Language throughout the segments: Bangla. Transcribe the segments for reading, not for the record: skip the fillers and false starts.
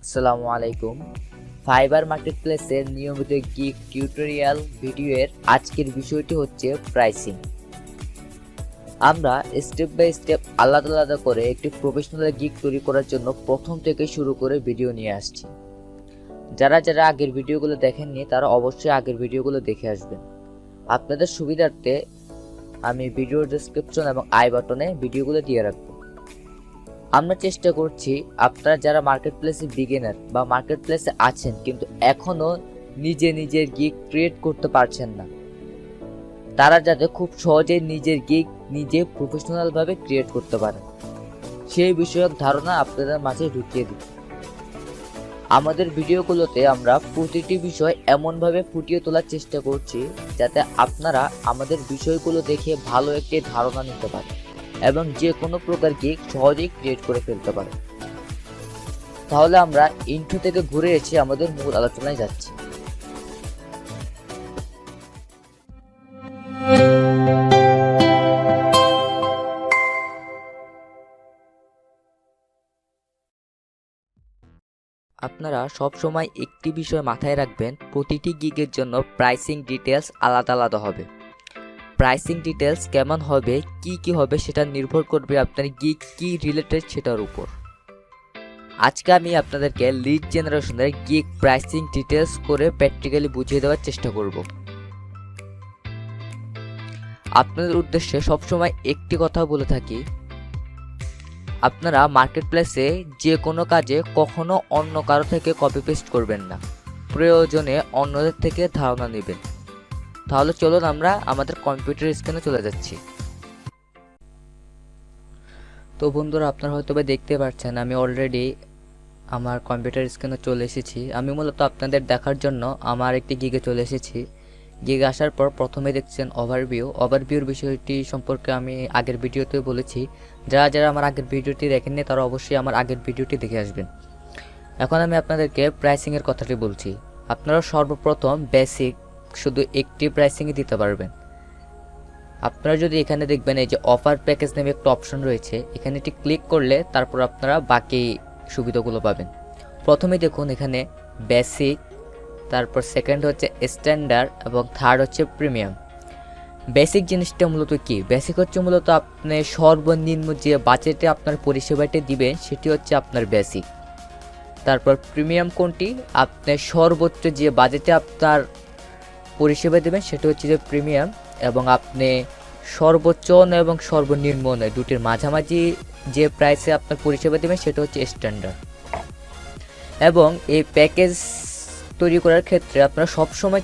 আসসালামু আলাইকুম। ফাইবার মার্কেটপ্লেসের নিয়মিত গিগ টিউটোরিয়াল ভিডিওর আজকের বিষয়টি হচ্ছে প্রাইসিং। আমরা স্টেপ বাই স্টেপ আলাদা আলাদা করে একটি প্রফেশনাল গিগ তৈরি করার জন্য প্রথম থেকে শুরু করে ভিডিও নিয়ে আসছি। যারা আগের ভিডিওগুলো দেখেননি তারা অবশ্যই আগের ভিডিওগুলো দেখে আসবেন। আপনাদের সুবিধার্থে আমি ভিডিওর ডেসক্রিপশন এবং আই বাটনে ভিডিওগুলো দিয়ে রাখবো। আমরা চেষ্টা করছি আপনারা যারা মার্কেটপ্লেসে বিগিনার বা মার্কেটপ্লেসে আছেন কিন্তু এখনো নিজের গিগ ক্রিয়েট করতে পারছেন না, তারা যাতে খুব সহজে নিজের গিগ নিজে প্রফেশনাল ভাবে ক্রিয়েট করতে পারেন সেই বিষয়ক ধারণা আপনাদের মাঝে ঢুকিয়ে দিই। আমাদের ভিডিওগুলোতে আমরা প্রতিটি বিষয় এমনভাবে ফুটিয়ে তোলার চেষ্টা করছি যাতে আপনারা আমাদের বিষয়গুলো দেখে ভালো একটি ধারণা নিতে পারেন এবং যে কোনো প্রকার গিগ সহজেই ক্রিয়েট করে ফেলতে পারে। তাহলে আমরা ইন্ট্রো থেকে ঘুরে এসে আমাদের মূল আলোচনায় যাচ্ছি। আপনারা সব সময় একটি বিষয় মাথায় রাখবেন, প্রতিটি গিগের জন্য প্রাইসিং ডিটেলস আলাদা আলাদা হবে। প্রাইসিং ডিটেলস কেমন হবে, কি হবে সেটা নির্ভর করবে আপনার গিগ কি রিলেটেড সেটার উপর। আজকে আমি আপনাদেরকে লিড জেনারেশনের গিগ প্রাইসিং ডিটেলস করে প্র্যাকটিক্যালি বুঝিয়ে দেওয়ার চেষ্টা করব। আপনাদের উদ্দেশ্যে সবসময় একটি কথা বলে থাকি, আপনারা মার্কেটপ্লেসে যে কোনো কাজে কখনো অন্য কারো থেকে কপি পেস্ট করবেন না, প্রয়োজনে অন্যদের থেকে ধারণা নেবেন। তাহলে চলুন আমরা আমাদের কম্পিউটার স্ক্রিনে চলে যাচ্ছি। তো বন্ধুরা, আপনারা হয়তো দেখতে পাচ্ছেন আমি অলরেডি আমার কম্পিউটার স্ক্রিনে চলে এসেছি। আমি মূলত আপনাদের দেখার জন্য আমার একটি গিগে চলে এসেছি। গিগে আসার পর প্রথমে দেখছেন ওভারভিউর বিষয়টি সম্পর্কে আমি আগের ভিডিওতে বলেছি। যারা আমার আগের ভিডিওটি দেখেননি তারা অবশ্যই আমার আগের ভিডিওটি দেখে আসবেন। এখন আমি আপনাদেরকে প্রাইসিংয়ের কথাটি বলছি। আপনারা সর্বপ্রথম বেসিক শুধু একটি প্রাইসিংই দিতে পারবেন। আপনারা যদি এখানে দেখবেন এই যে অফার প্যাকেজ নামে একটা অপশন রয়েছে, এখানে এটি ক্লিক করলে তারপর আপনারা বাকি সুবিধাগুলো পাবেন। প্রথমে দেখুন এখানে বেসিক, তারপর সেকেন্ড হচ্ছে স্ট্যান্ডার্ড এবং থার্ড হচ্ছে প্রিমিয়াম। বেসিক জিনিসটা মূলত কি? বেসিক হচ্ছে মূলত আপনি সর্বনিম্ন যে বাজেটে আপনার পরিষেবাটি দিবেন সেটি হচ্ছে আপনার বেসিক। তারপর প্রিমিয়াম কোনটি? আপনি সর্বোচ্চ যে বাজেটে আপনার পরিষেবা দেবেন সেটা হচ্ছে যে প্রিমিয়াম, এবং আপনি সর্বোচ্চ এবং সর্বনিম্ন দুটির মাঝামাঝি যে প্রাইসে আপনার পরিষেবা দেবেন সেটা হচ্ছে স্ট্যান্ডার্ড। এবং এই প্যাকেজ তৈরি করার ক্ষেত্রে আপনারা সবসময়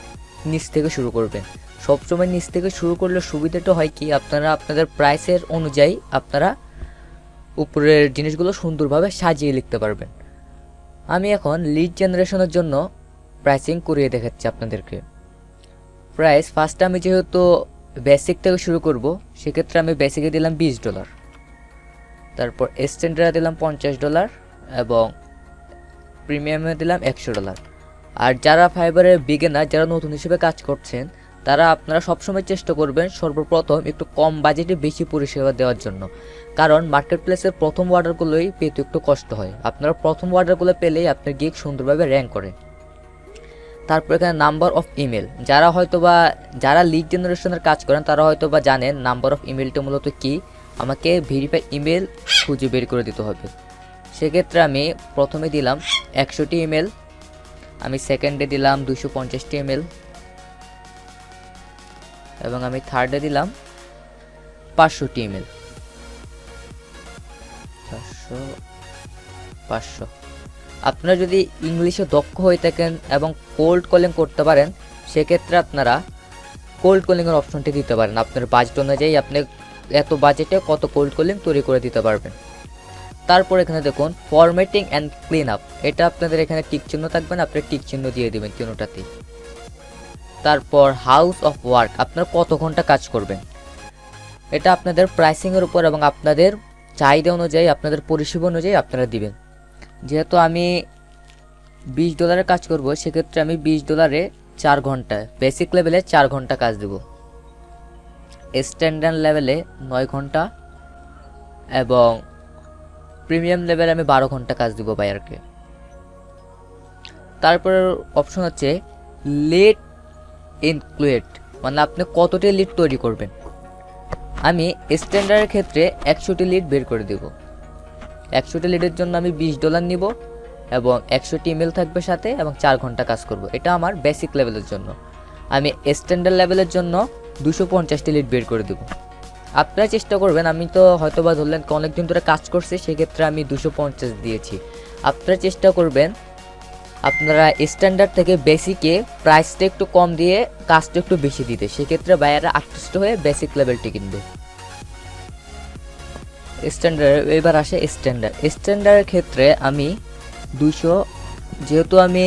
নিচ থেকে শুরু করবেন। সবসময় নিচ থেকে শুরু করলে সুবিধাটা হয় কি, আপনারা আপনাদের প্রাইসের অনুযায়ী আপনারা উপরের জিনিসগুলো সুন্দরভাবে সাজিয়ে লিখতে পারবেন। আমি এখন লিড জেনারেশনের জন্য প্রাইসিং করিয়ে দেখাচ্ছি আপনাদেরকে। প্রাইস ফার্স্টে আমি যেহেতু বেসিক থেকে শুরু করব সেক্ষেত্রে আমি বেসিকে দিলাম $20, তারপর স্ট্যান্ডার্ডে দিলাম $50 এবং প্রিমিয়ামে দিলাম $100। আর যারা ফাইবারের বিগিনার, যারা নতুন হিসেবে কাজ করছেন, তারা আপনারা সবসময় চেষ্টা করবেন সর্বপ্রথম একটু কম বাজেটে বেশি পরিষেবা দেওয়ার জন্য, কারণ মার্কেটপ্লেসের প্রথম অর্ডারগুলোই পেতে একটু কষ্ট হয়। আপনারা প্রথম অর্ডারগুলো পেলেই আপনার গিগ সুন্দরভাবে র্যাঙ্ক করে। তারপর এখানে নাম্বার অফ ইমেল, যারা লিড জেনারেশনের কাজ করেন তারা হয়তোবা জানেন নাম্বার অফ ইমেলটা মূলত কি। আমাকে ভেরিফাই ইমেল খুঁজে বের করে দিতে হবে। সেক্ষেত্রে আমি প্রথমে দিলাম 100টি ইমেল, আমি সেকেন্ডে দিলাম 250টি ইমেল এবং আমি থার্ডে দিলাম 500টি ইমেল। 500। আপনারা যদি ইংলিশে দক্ষ হয়ে থাকেন এবং কোল্ড কলিং করতে পারেন সেক্ষেত্রে আপনারা কোল্ড কলিংয়ের অপশনটি দিতে পারেন। আপনার বাজেট অনুযায়ী আপনি এত বাজেটে কত কোল্ড কলিং তৈরি করে দিতে পারবেন। তারপর এখানে দেখুন ফরম্যাটিং অ্যান্ড ক্লিন আপ, এটা আপনাদের এখানে টিক চিহ্ন থাকবেন, আপনি টিক চিহ্ন দিয়ে দেবেন তিনটাতেই। তারপর হাউস অফ ওয়ার্ক, আপনারা কত ঘন্টা কাজ করবেন এটা আপনাদের প্রাইসিংয়ের উপর এবং আপনাদের চাহিদা অনুযায়ী, আপনাদের পরিষেবা অনুযায়ী আপনারা দিবেন। যেহেতু আমি $20 কাজ করব সেক্ষেত্রে আমি $20 4 ঘন্টা, বেসিক লেভেলে 4 ঘন্টা কাজ দেব, স্ট্যান্ডার্ড লেভেলে 9 ঘন্টা এবং প্রিমিয়াম লেভেলে আমি 12 ঘন্টা কাজ দিব বায়ারকে। তারপর অপশন হচ্ছে লিড ইনক্লুড, মানে আপনি কতটি লিড তৈরি করবেন। আমি স্ট্যান্ডার্ডের ক্ষেত্রে 100টি লিড বের করে দেব। 100টি লিডের জন্য আমি $20 নিব এবং 100টি ইমেল থাকবে সাথে এবং 4 ঘন্টা কাজ করব। এটা আমার বেসিক লেভেলের জন্য। আমি স্ট্যান্ডার্ড লেভেলের জন্য 250টি লিড বের করে দেব। আপনারা চেষ্টা করবেন, আমি তো হয়তো বা ধরলেন অনেকদিন ধরে কাজ করছি, সেক্ষেত্রে আমি 250 দিয়েছি। আপনারা চেষ্টা করবেন আপনারা স্ট্যান্ডার্ড থেকে বেসিকে প্রাইসটা একটু কম দিয়ে কাজটা একটু বেশি দিতে, সেক্ষেত্রে বায়াররা আকৃষ্ট হয়ে বেসিক লেভেলটি কিনবে। স্ট্যান্ডার্ড এবার আসে স্ট্যান্ডার্ডের ক্ষেত্রে আমি 200, যেহেতু আমি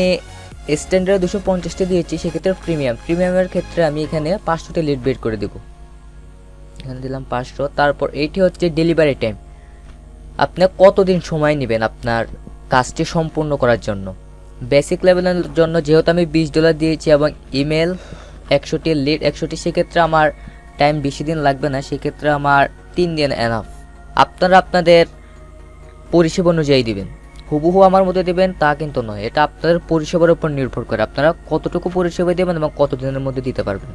স্ট্যান্ডার্ড 250টা দিয়েছি, সেক্ষেত্রে প্রিমিয়ামের ক্ষেত্রে আমি এখানে 500টি লিড বের করে দেব। এখানে দিলাম 500। তারপর এইটি হচ্ছে ডেলিভারি টাইম, আপনি কতদিন সময় নেবেন আপনার কাজটি সম্পূর্ণ করার জন্য। বেসিক লেভেলের জন্য যেহেতু আমি $20 দিয়েছি এবং ইমেল 100টি লিড 100টি, সেক্ষেত্রে আমার টাইম বেশি দিন লাগবে না, সেক্ষেত্রে আমার 3 দিন এনাফ। আপনারা আপনাদের পরিষেবা অনুযায়ী দিবেন, হুবহু আমার মতো দেবেন তা কিন্তু নয়, এটা আপনাদের পরিষেবার উপর নির্ভর করে আপনারা কতটুকু পরিষেবা দেবেন এবং কত দিনের মধ্যে দিতে পারবেন।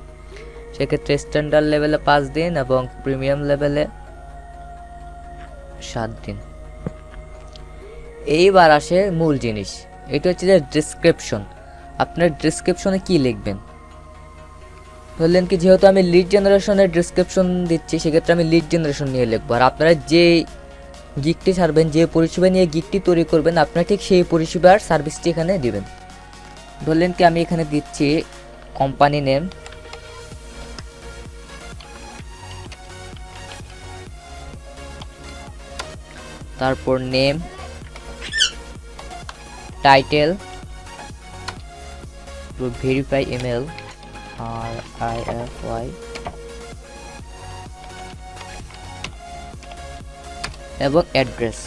সেক্ষেত্রে স্ট্যান্ডার্ড লেভেলে 5 দিন এবং প্রিমিয়াম লেভেলে 7 দিন। এইবার আসে মূল জিনিস, এটা হচ্ছে যে ডেসক্রিপশন। আপনার ডেসক্রিপশনে কি লিখবেন, বললেন কি যেহেতু আমি লিড জেনারেশনের ডেসক্রিপশন দিচ্ছি, সেক্ষেত্রে আমি লিড জেনারেশন নিয়ে লিখবো। আর আপনারা যে গিগটি ছাড়বেন, যে পরিষেবা নিয়ে গিগটি তৈরি করবেন, আপনারা ঠিক সেই পরিষেবার সার্ভিসটি এখানে দিবেন। বললেন কি আমি এখানে দিচ্ছি কোম্পানি নেম, তারপর name, title, verify email RIFY, এবং অ্যাড্রেস।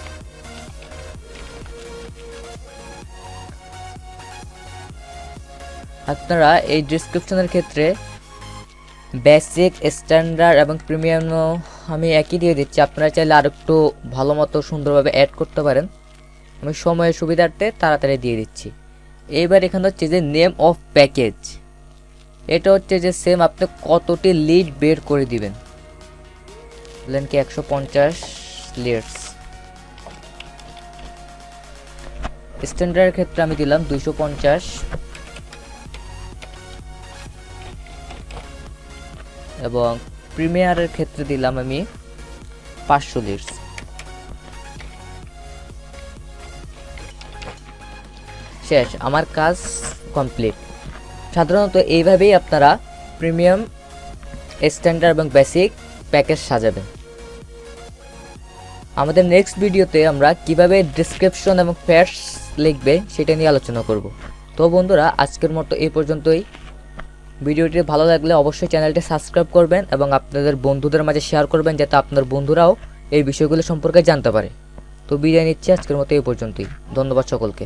আপনারা এই ডেসক্রিপশনের ক্ষেত্রে বেসিক, স্ট্যান্ডার্ড এবং প্রিমিয়াম আমি একই দিয়ে দিচ্ছি, আপনারা চাইলে আর একটু ভালো মতো সুন্দরভাবে অ্যাড করতে পারেন। আমি সময়ের সুবিধার্থে তাড়াতাড়ি দিয়ে দিচ্ছি। এইবার এখানে হচ্ছে যে নেম অফ প্যাকেজ, এটা হচ্ছে যে সেম আপনি কতটি লিড বের করে দিবেন। বললেন কি 150 লিডস। স্ট্যান্ডার্ডের ক্ষেত্রে আমি দিলাম 250 এবং প্রিমিয়ারের ক্ষেত্রে দিলাম আমি 500 লিডস। শেষ, আমার কাজ কমপ্লিট। সাধারণত এইভাবেই আপনারা প্রিমিয়াম, স্ট্যান্ডার্ড এবং বেসিক প্যাকেজ সাজাবেন। আমাদের নেক্সট ভিডিওতে আমরা কিভাবে ডেসক্রিপশন এবং ফ্যাটস লিখবে সেটা নিয়ে আলোচনা করব। তো বন্ধুরা, আজকের মতো এই পর্যন্তই। ভিডিওটি ভালো লাগলে অবশ্যই চ্যানেলটি সাবস্ক্রাইব করবেন এবং আপনাদের বন্ধুদের মাঝে শেয়ার করবেন, যাতে আপনার বন্ধুরাও এই বিষয়গুলো সম্পর্কে জানতে পারে। তো বিদায় নিচ্ছি, আজকের মতো এই পর্যন্তই। ধন্যবাদ সকলকে।